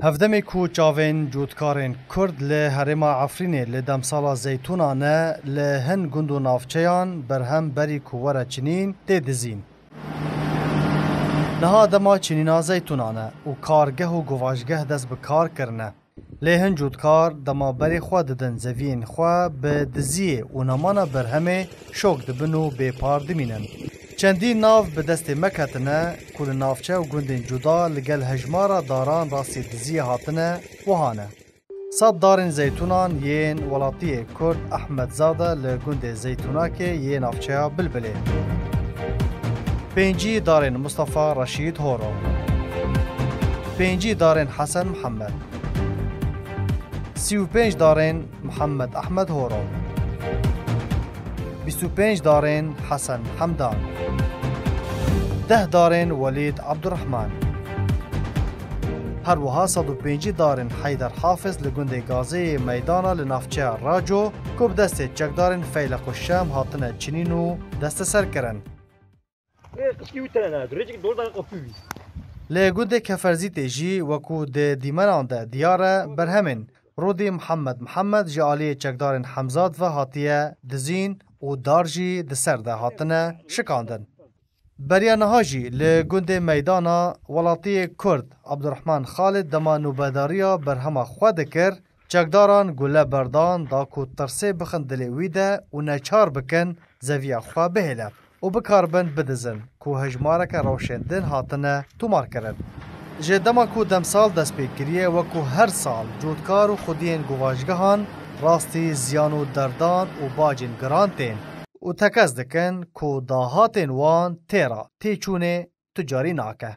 هفدمی کو چاوین جودکارین کرد له هرما عفرینه له دمسالا زیتونانه له هن گندو نافچیان برهم بری کوورا چنین تدزین. نها دما چنینا زیتونانه و کارگه و گواجگه دست به کار کرنه. له هن جودکار دما بری خوا ددن زوین خوا به دزیه و نمانا برهمه شوک دبنو به پار دمینن. چندی ناف به دست مکتنه کل نافچه و گندین جدا لگل هجمارا داران راستی دزیه هاتنه وهانه. صد دارن زیتونان یین ولاتی کرد احمد زاده لگند زیتونا که یه نافچه بلبله. پنجی دارن مصطفى رشید هورو. پنجی دارن حسن محمد. 35 دارن محمد احمد هورو. 25 دارن حسن حمدان. 10 دارن ولید عبدالرحمن. هر وها 105 دارن حیدر حافظ لگنده گازه میدانا لنافچه راجو کب دست چک دارن فیلق الشام هاتنه چنینو دست سر کرن. لگنده کفرزی تیجی وکو ده دیمنان ده دیاره برهمن رودی محمد جعالی چک دارن حمزاد و هاتیه دزین و دارجی دسر ده هاتنه شکاندن. بریا نهاجی لگند میدانا ولاتی کرد عبدالرحمن خالد دما نوبداریا برهما خود کر چکداران گله بردان دا کو ترسه بخندلی ویده و نچار بکن زویا خواه بهله و بکاربند بدزن کو هجمارک روشندن هاتنه تومار کرن. جدما کو دمسال دست پیکریه و کو هر سال جودکار و خودین گواجگهان راستی زیان و دردان و باجین گرانتین و تکز دکن کو داهاتین وان تیرا تیچونه تجاری ناکه.